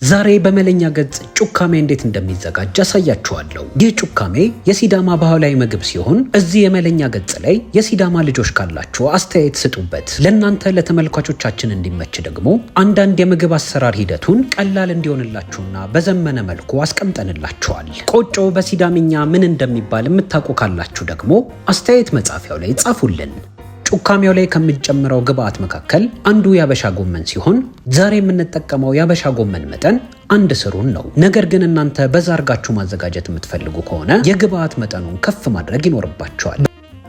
ዛሬ በመለኛ ገጽ ጩካሜ እንዴት እንደሚዘጋጅ አሳያችኋለሁ። ይህ ጩካሜ የሲዳማ ባህላዊ ምግብ ሲሆን እዚህ የመለኛ ገጽ ላይ የሲዳማ ልጆች ካላችሁ አስተያየት ስጡበት። ለእናንተ ለተመልካቾቻችን እንዲመች ደግሞ አንዳንድ የምግብ አሰራር ሂደቱን ቀላል እንዲሆንላችሁና በዘመነ መልኩ አስቀምጠንላችኋል። ቆጮ በሲዳምኛ ምን እንደሚባል የምታውቁ ካላችሁ ደግሞ አስተያየት መጻፊያው ላይ ጻፉልን። ጩካሜው ላይ ከሚጨምረው ግብአት መካከል አንዱ ያበሻ ጎመን ሲሆን ዛሬ የምንጠቀመው ያበሻ ጎመን መጠን አንድ ስሩን ነው። ነገር ግን እናንተ በዛ አርጋችሁ ማዘጋጀት የምትፈልጉ ከሆነ የግብአት መጠኑን ከፍ ማድረግ ይኖርባችኋል።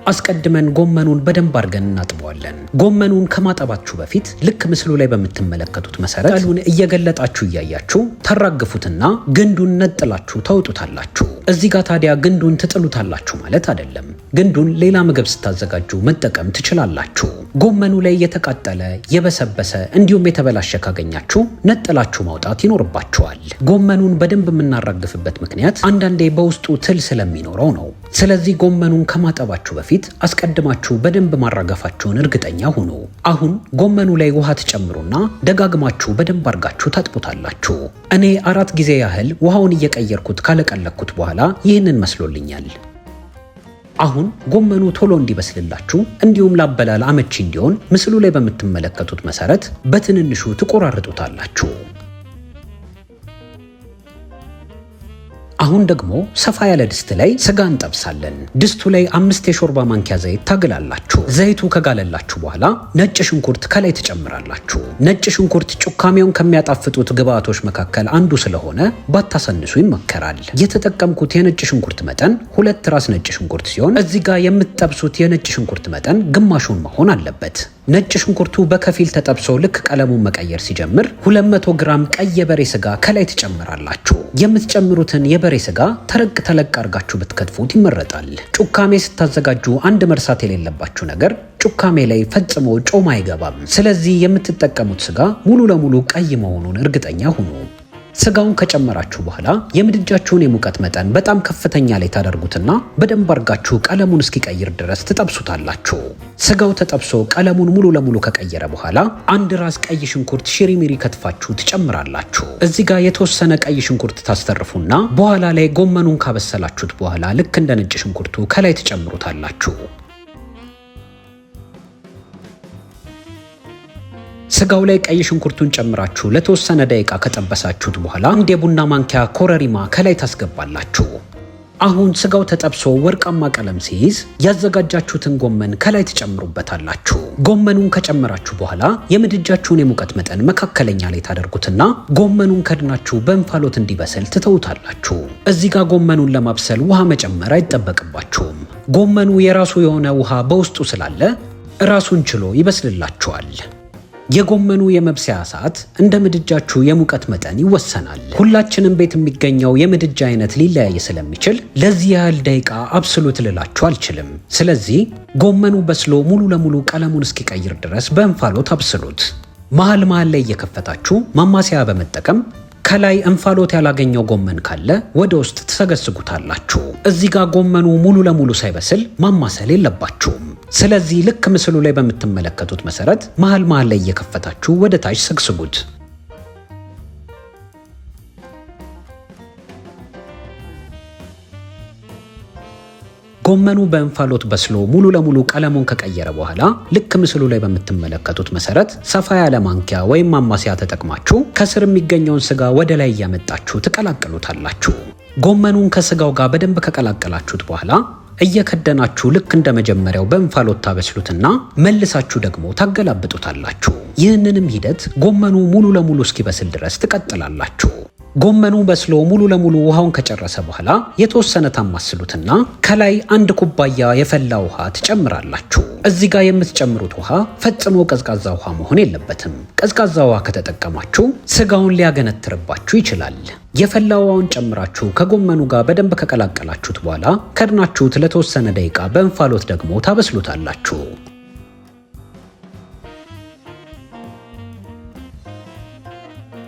አስቀድመን ጎመኑን በደንብ አድርገን እናጥበዋለን። ጎመኑን ከማጠባችሁ በፊት ልክ ምስሉ ላይ በምትመለከቱት መሰረት ቅጠሉን እየገለጣችሁ እያያችሁ ታራግፉትና ግንዱን ነጥላችሁ ታውጡታላችሁ። እዚህ ጋር ታዲያ ግንዱን ትጥሉታላችሁ ማለት አይደለም። ግንዱን ሌላ ምግብ ስታዘጋጁ መጠቀም ትችላላችሁ። ጎመኑ ላይ የተቃጠለ የበሰበሰ እንዲሁም የተበላሸ ካገኛችሁ ነጥላችሁ ማውጣት ይኖርባችኋል። ጎመኑን በደንብ የምናራግፍበት ምክንያት አንዳንዴ በውስጡ ትል ስለሚኖረው ነው። ስለዚህ ጎመኑን ከማጠባችሁ በፊት አስቀድማችሁ በደንብ ማራገፋችሁን እርግጠኛ ሁኑ። አሁን ጎመኑ ላይ ውሃ ትጨምሩና ደጋግማችሁ በደንብ አርጋችሁ ታጥቡታላችሁ። እኔ 4 ጊዜ ያህል ውሃውን እየቀየርኩት ካለቀለኩት በኋላ ይህንን መስሎልኛል። አሁን ጎመኑ ቶሎ እንዲበስልላችሁ እንዲሁም ላበላል አመቺ እንዲሆን ምስሉ ላይ በምትመለከቱት መሰረት በትንንሹ ትቆራርጡታላችሁ። አሁን ደግሞ ሰፋ ያለ ድስት ላይ ስጋ እንጠብሳለን። ድስቱ ላይ 5 የሾርባ ማንኪያ ዘይት ታግላላችሁ። ዘይቱ ከጋለላችሁ በኋላ ነጭ ሽንኩርት ከላይ ትጨምራላችሁ። ነጭ ሽንኩርት ጩካሜውን ከሚያጣፍጡት ግብአቶች መካከል አንዱ ስለሆነ ባታሰንሱ ይመከራል። የተጠቀምኩት የነጭ ሽንኩርት መጠን 2 ራስ ነጭ ሽንኩርት ሲሆን እዚህ ጋር የምትጠብሱት የነጭ ሽንኩርት መጠን ግማሹን መሆን አለበት። ነጭ ሽንኩርቱ በከፊል ተጠብሶ ልክ ቀለሙን መቀየር ሲጀምር 200 ግራም ቀይ የበሬ ስጋ ከላይ ትጨምራላችሁ። የምትጨምሩትን የበሬ ስጋ ተለቅ አርጋችሁ ብትከትፉት ይመረጣል። ጩካሜ ስታዘጋጁ አንድ መርሳት የሌለባችሁ ነገር ጩካሜ ላይ ፈጽሞ ጮማ አይገባም። ስለዚህ የምትጠቀሙት ስጋ ሙሉ ለሙሉ ቀይ መሆኑን እርግጠኛ ሁኑ። ስጋውን ከጨመራችሁ በኋላ የምድጃችሁን የሙቀት መጠን በጣም ከፍተኛ ላይ ታደርጉትና በደንብ አርጋችሁ ቀለሙን እስኪቀይር ድረስ ትጠብሱታላችሁ። ስጋው ተጠብሶ ቀለሙን ሙሉ ለሙሉ ከቀየረ በኋላ 1 ራስ ቀይ ሽንኩርት ሽሪሚሪ ከትፋችሁ ትጨምራላችሁ። እዚህ ጋር የተወሰነ ቀይ ሽንኩርት ታስተርፉና በኋላ ላይ ጎመኑን ካበሰላችሁት በኋላ ልክ እንደ ነጭ ሽንኩርቱ ከላይ ትጨምሩታላችሁ። ስጋው ላይ ቀይ ሽንኩርቱን ጨምራችሁ ለተወሰነ ደቂቃ ከጠበሳችሁት በኋላ 1 የቡና ማንኪያ ኮረሪማ ከላይ ታስገባላችሁ። አሁን ስጋው ተጠብሶ ወርቃማ ቀለም ሲይዝ ያዘጋጃችሁትን ጎመን ከላይ ትጨምሩበታላችሁ። ጎመኑን ከጨመራችሁ በኋላ የምድጃችሁን የሙቀት መጠን መካከለኛ ላይ ታደርጉትና ጎመኑን ከድናችሁ በእንፋሎት እንዲበስል ትተውታላችሁ። እዚህ ጋር ጎመኑን ለማብሰል ውሃ መጨመር አይጠበቅባችሁም። ጎመኑ የራሱ የሆነ ውሃ በውስጡ ስላለ ራሱን ችሎ ይበስልላችኋል። የጎመኑ የመብሰያ ሰዓት እንደ ምድጃችሁ የሙቀት መጠን ይወሰናል። ሁላችንም ቤት የሚገኘው የምድጃ አይነት ሊለያይ ስለሚችል ለዚህ ያህል ደቂቃ አብስሉት ልላችሁ አልችልም። ስለዚህ ጎመኑ በስሎ ሙሉ ለሙሉ ቀለሙን እስኪቀይር ድረስ በእንፋሎት አብስሉት። መሃል ላይ እየከፈታችሁ ማማሰያ በመጠቀም ከላይ እንፋሎት ያላገኘው ጎመን ካለ ወደ ውስጥ ትሰገስጉታላችሁ። እዚህ ጋር ጎመኑ ሙሉ ለሙሉ ሳይበስል ማማሰል የለባችሁም። ስለዚህ ልክ ምስሉ ላይ በምትመለከቱት መሰረት መሃል ላይ እየከፈታችሁ ወደ ታች ሰግስጉት። ጎመኑ በእንፋሎት በስሎ ሙሉ ለሙሉ ቀለሙን ከቀየረ በኋላ ልክ ምስሉ ላይ በምትመለከቱት መሰረት ሰፋ ያለ ማንኪያ ወይም ማማሰያ ተጠቅማችሁ ከስር የሚገኘውን ስጋ ወደ ላይ እያመጣችሁ ትቀላቅሉታላችሁ። ጎመኑን ከስጋው ጋር በደንብ ከቀላቀላችሁት በኋላ እየከደናችሁ ልክ እንደ መጀመሪያው በእንፋሎት ታበስሉትና መልሳችሁ ደግሞ ታገላብጡታላችሁ። ይህንንም ሂደት ጎመኑ ሙሉ ለሙሉ እስኪበስል ድረስ ትቀጥላላችሁ። ጎመኑ በስሎ ሙሉ ለሙሉ ውሃውን ከጨረሰ በኋላ የተወሰነ ታማስሉትና ከላይ 1 ኩባያ የፈላ ውሃ ትጨምራላችሁ። እዚህ ጋር የምትጨምሩት ውሃ ፈጽሞ ቀዝቃዛ ውሃ መሆን የለበትም። ቀዝቃዛ ውሃ ከተጠቀማችሁ ስጋውን ሊያገነትርባችሁ ይችላል። የፈላ ውሃውን ጨምራችሁ ከጎመኑ ጋር በደንብ ከቀላቀላችሁት በኋላ ከድናችሁት ለተወሰነ ደቂቃ በእንፋሎት ደግሞ ታበስሉታላችሁ።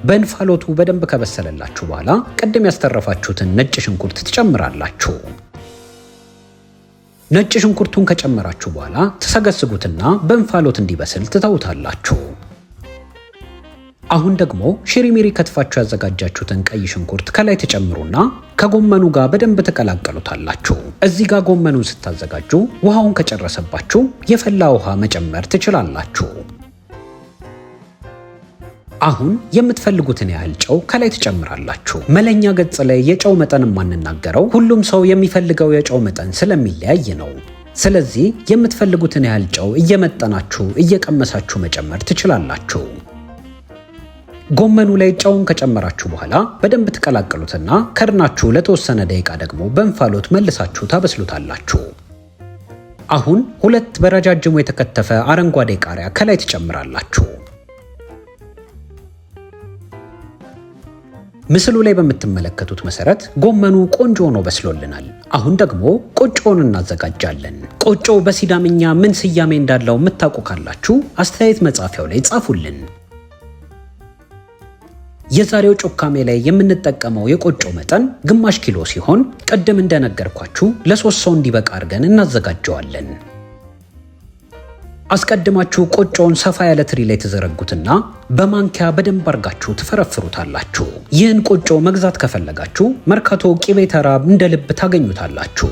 በእንፋሎቱ በደንብ ከበሰለላችሁ በኋላ ቅድም ያስተረፋችሁትን ነጭ ሽንኩርት ትጨምራላችሁ። ነጭ ሽንኩርቱን ከጨመራችሁ በኋላ ተሰገስጉትና በእንፋሎት እንዲበስል ትተውታላችሁ። አሁን ደግሞ ሽሪሚሪ ከትፋችሁ ያዘጋጃችሁትን ቀይ ሽንኩርት ከላይ ተጨምሩና ከጎመኑ ጋር በደንብ ተቀላቀሉታላችሁ። እዚህ ጋር ጎመኑን ስታዘጋጁ ውሃውን ከጨረሰባችሁ የፈላ ውሃ መጨመር ትችላላችሁ። አሁን የምትፈልጉትን ያህል ጨው ከላይ ትጨምራላችሁ። መለኛ ገጽ ላይ የጨው መጠን የማንናገረው ሁሉም ሰው የሚፈልገው የጨው መጠን ስለሚለያይ ነው። ስለዚህ የምትፈልጉትን ያህል ጨው እየመጠናችሁ እየቀመሳችሁ መጨመር ትችላላችሁ። ጎመኑ ላይ ጨውን ከጨመራችሁ በኋላ በደንብ ትቀላቀሉትና ከድናችሁ ለተወሰነ ደቂቃ ደግሞ በእንፋሎት መልሳችሁ ታበስሉታላችሁ። አሁን 2 በረጃጅሙ የተከተፈ አረንጓዴ ቃሪያ ከላይ ትጨምራላችሁ። ምስሉ ላይ በምትመለከቱት መሰረት ጎመኑ ቆንጆ ሆኖ በስሎልናል። አሁን ደግሞ ቆጮውን እናዘጋጃለን። ቆጮ በሲዳምኛ ምን ስያሜ እንዳለው የምታውቁ ካላችሁ አስተያየት መጻፊያው ላይ ጻፉልን። የዛሬው ጮካሜ ላይ የምንጠቀመው የቆጮ መጠን ግማሽ ኪሎ ሲሆን ቅድም እንደነገርኳችሁ ለ3 ሰው እንዲበቃ አድርገን እናዘጋጀዋለን። አስቀድማችሁ ቆጮውን ሰፋ ያለ ትሪ ላይ ተዘረጉትና በማንኪያ በደንብ አርጋችሁ ትፈረፍሩታላችሁ። ይህን ቆጮ መግዛት ከፈለጋችሁ መርካቶ ቂቤ ተራ እንደ ልብ ታገኙታላችሁ።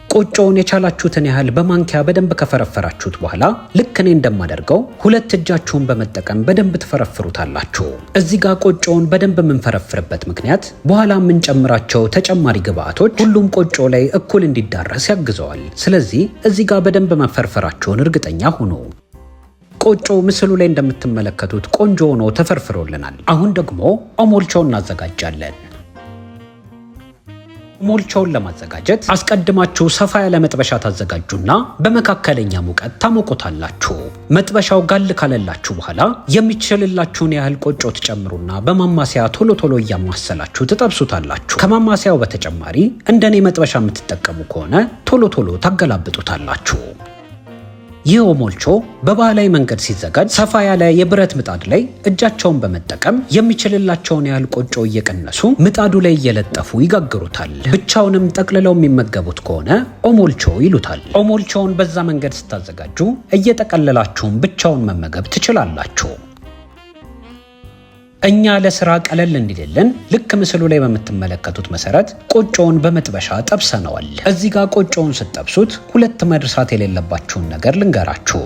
ቆጮውን የቻላችሁትን ያህል በማንኪያ በደንብ ከፈረፈራችሁት በኋላ ልክ እኔ እንደማደርገው 2 እጃችሁን በመጠቀም በደንብ ትፈረፍሩታላችሁ። እዚህ ጋር ቆጮውን በደንብ የምንፈረፍርበት ምክንያት በኋላ የምንጨምራቸው ተጨማሪ ግብአቶች ሁሉም ቆጮ ላይ እኩል እንዲዳረስ ያግዘዋል። ስለዚህ እዚህ ጋር በደንብ መፈርፈራችሁን እርግጠኛ ሁኑ። ቆጮ ምስሉ ላይ እንደምትመለከቱት ቆንጆ ሆኖ ተፈርፍሮልናል። አሁን ደግሞ ኦሞልቾውን እናዘጋጃለን። ኦሞልቾውን ለማዘጋጀት አስቀድማችሁ ሰፋ ያለ መጥበሻ ታዘጋጁና በመካከለኛ ሙቀት ታሞቁታላችሁ። መጥበሻው ጋል ካለላችሁ በኋላ የሚችልላችሁን ያህል ቆጮ ትጨምሩና በማማሰያ ቶሎ ቶሎ እያማሰላችሁ ትጠብሱታላችሁ። ከማማሰያው በተጨማሪ እንደኔ መጥበሻ የምትጠቀሙ ከሆነ ቶሎ ቶሎ ታገላብጡታላችሁ። ይህ ኦሞልቾ በባህላዊ መንገድ ሲዘጋጅ ሰፋ ያለ የብረት ምጣድ ላይ እጃቸውን በመጠቀም የሚችልላቸውን ያህል ቆጮ እየቀነሱ ምጣዱ ላይ እየለጠፉ ይጋግሩታል። ብቻውንም ጠቅልለው የሚመገቡት ከሆነ ኦሞልቾ ይሉታል። ኦሞልቾውን በዛ መንገድ ስታዘጋጁ እየጠቀለላችሁም ብቻውን መመገብ ትችላላችሁ። እኛ ለስራ ቀለል እንዲልልን ልክ ምስሉ ላይ በምትመለከቱት መሰረት ቆጮውን በመጥበሻ ጠብሰነዋል። እዚህ ጋር ቆጮውን ስትጠብሱት 2 መርሳት የሌለባችሁን ነገር ልንገራችሁ።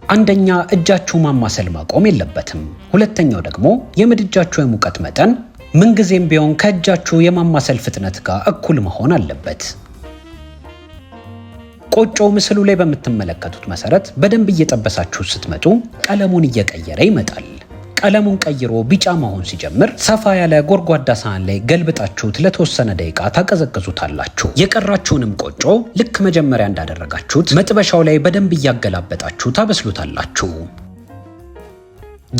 አንደኛ እጃችሁ ማማሰል ማቆም የለበትም። ሁለተኛው ደግሞ የምድጃችሁ የሙቀት መጠን ምንጊዜም ቢሆን ከእጃችሁ የማማሰል ፍጥነት ጋር እኩል መሆን አለበት። ቆጮ ምስሉ ላይ በምትመለከቱት መሰረት በደንብ እየጠበሳችሁ ስትመጡ ቀለሙን እየቀየረ ይመጣል። ቀለሙን ቀይሮ ቢጫ መሆን ሲጀምር ሰፋ ያለ ጎድጓዳ ሳህን ላይ ገልብጣችሁት ለተወሰነ ደቂቃ ታቀዘቅዙታላችሁ። የቀራችሁንም ቆጮ ልክ መጀመሪያ እንዳደረጋችሁት መጥበሻው ላይ በደንብ እያገላበጣችሁ ታበስሉታላችሁ።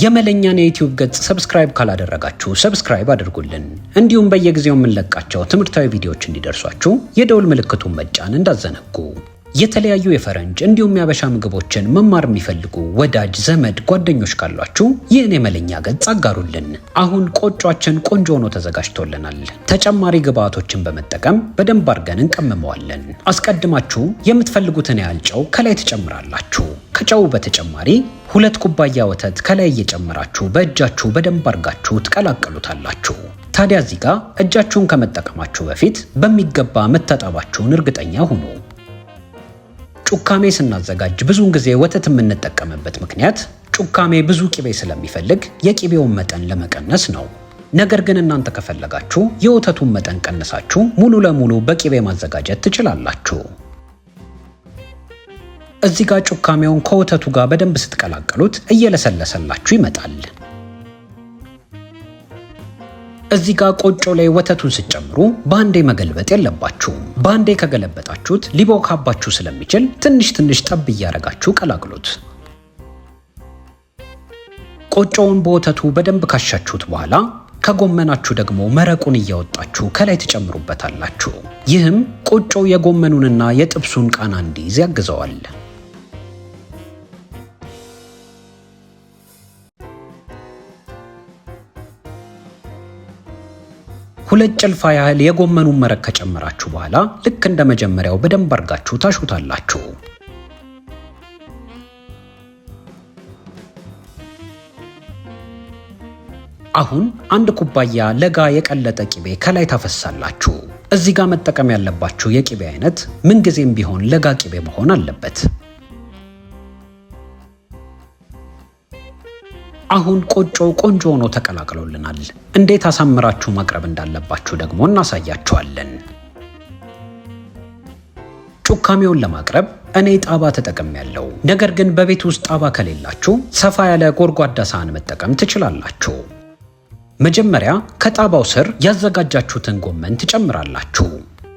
የመለኛን የዩቲዩብ ገጽ ሰብስክራይብ ካላደረጋችሁ ሰብስክራይብ አድርጉልን። እንዲሁም በየጊዜው የምንለቃቸው ትምህርታዊ ቪዲዮዎች እንዲደርሷችሁ የደውል ምልክቱን መጫን እንዳዘነጉ። የተለያዩ የፈረንጅ እንዲሁም ያበሻ ምግቦችን መማር የሚፈልጉ ወዳጅ ዘመድ ጓደኞች ካሏችሁ ይህን የመለኛ ገጽ አጋሩልን። አሁን ቆጯችን ቆንጆ ሆኖ ተዘጋጅቶልናል። ተጨማሪ ግብአቶችን በመጠቀም በደንብ አድርገን እንቀመመዋለን። አስቀድማችሁ የምትፈልጉትን ያህል ጨው ከላይ ትጨምራላችሁ። ከጨው በተጨማሪ 2 ኩባያ ወተት ከላይ እየጨመራችሁ በእጃችሁ በደንብ አድርጋችሁ ትቀላቀሉታላችሁ። ታዲያ እዚህ ጋር እጃችሁን ከመጠቀማችሁ በፊት በሚገባ መታጠባችሁን እርግጠኛ ሁኑ። ጩካሜ ስናዘጋጅ ብዙውን ጊዜ ወተት የምንጠቀምበት ምክንያት ጩካሜ ብዙ ቂቤ ስለሚፈልግ የቂቤውን መጠን ለመቀነስ ነው። ነገር ግን እናንተ ከፈለጋችሁ የወተቱን መጠን ቀንሳችሁ ሙሉ ለሙሉ በቂቤ ማዘጋጀት ትችላላችሁ። እዚህ ጋር ጩካሜውን ከወተቱ ጋር በደንብ ስትቀላቀሉት እየለሰለሰላችሁ ይመጣል። እዚህ ጋር ቆጮ ላይ ወተቱን ስትጨምሩ በአንዴ መገልበጥ የለባችሁም። በአንዴ ከገለበጣችሁት ሊቦካባችሁ ስለሚችል ትንሽ ትንሽ ጠብ እያረጋችሁ ቀላቅሉት። ቆጮውን በወተቱ በደንብ ካሻችሁት በኋላ ከጎመናችሁ ደግሞ መረቁን እያወጣችሁ ከላይ ትጨምሩበታላችሁ። ይህም ቆጮ የጎመኑንና የጥብሱን ቃና እንዲይዝ ያግዘዋል። 2 ጭልፋ ያህል የጎመኑን መረቅ ከጨመራችሁ በኋላ ልክ እንደ መጀመሪያው በደንብ አርጋችሁ ታሹታላችሁ። አሁን አንድ ኩባያ ለጋ የቀለጠ ቂቤ ከላይ ታፈሳላችሁ። እዚህ ጋር መጠቀም ያለባችሁ የቂቤ አይነት ምንጊዜም ቢሆን ለጋ ቂቤ መሆን አለበት። አሁን ቆጮው ቆንጆ ሆኖ ተቀላቅሎልናል። እንዴት አሳምራችሁ ማቅረብ እንዳለባችሁ ደግሞ እናሳያችኋለን። ጩካሜውን ለማቅረብ እኔ ጣባ ተጠቅሜያለሁ። ነገር ግን በቤት ውስጥ ጣባ ከሌላችሁ ሰፋ ያለ ጎድጓዳ ሳህን መጠቀም ትችላላችሁ። መጀመሪያ ከጣባው ስር ያዘጋጃችሁትን ጎመን ትጨምራላችሁ።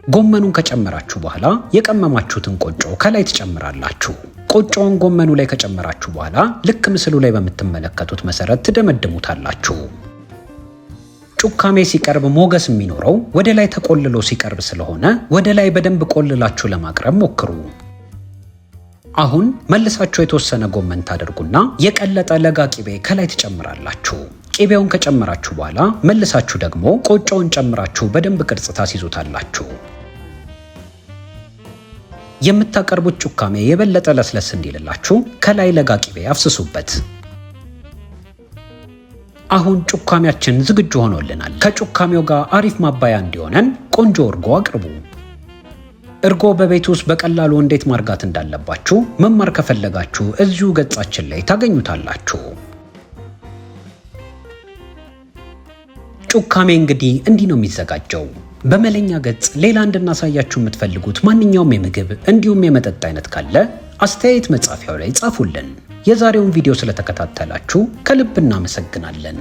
ጎመኑን ከጨመራችሁ በኋላ የቀመማችሁትን ቆጮ ከላይ ትጨምራላችሁ። ቆጮውን ጎመኑ ላይ ከጨመራችሁ በኋላ ልክ ምስሉ ላይ በምትመለከቱት መሰረት ትደመድሙታላችሁ። ጩካሜ ሲቀርብ ሞገስ የሚኖረው ወደ ላይ ተቆልሎ ሲቀርብ ስለሆነ ወደ ላይ በደንብ ቆልላችሁ ለማቅረብ ሞክሩ። አሁን መልሳችሁ የተወሰነ ጎመን ታደርጉና የቀለጠ ለጋ ቂቤ ከላይ ትጨምራላችሁ። ቂቤውን ከጨመራችሁ በኋላ መልሳችሁ ደግሞ ቆጮውን ጨምራችሁ በደንብ ቅርጽ ታስይዙታላችሁ። የምታቀርቡት ጩካሜ የበለጠ ለስለስ እንዲልላችሁ ከላይ ለጋ ቂቤ አፍስሱበት። አሁን ጩካሜያችን ዝግጁ ሆኖልናል። ከጩካሜው ጋር አሪፍ ማባያ እንዲሆነን ቆንጆ እርጎ አቅርቡ። እርጎ በቤት ውስጥ በቀላሉ እንዴት ማርጋት እንዳለባችሁ መማር ከፈለጋችሁ እዚሁ ገጻችን ላይ ታገኙታላችሁ። ጩካሜ እንግዲህ እንዲህ ነው የሚዘጋጀው። በመለኛ ገጽ ሌላ እንድናሳያችሁ የምትፈልጉት ማንኛውም የምግብ እንዲሁም የመጠጥ አይነት ካለ አስተያየት መጻፊያው ላይ ጻፉልን። የዛሬውን ቪዲዮ ስለተከታተላችሁ ከልብ እናመሰግናለን።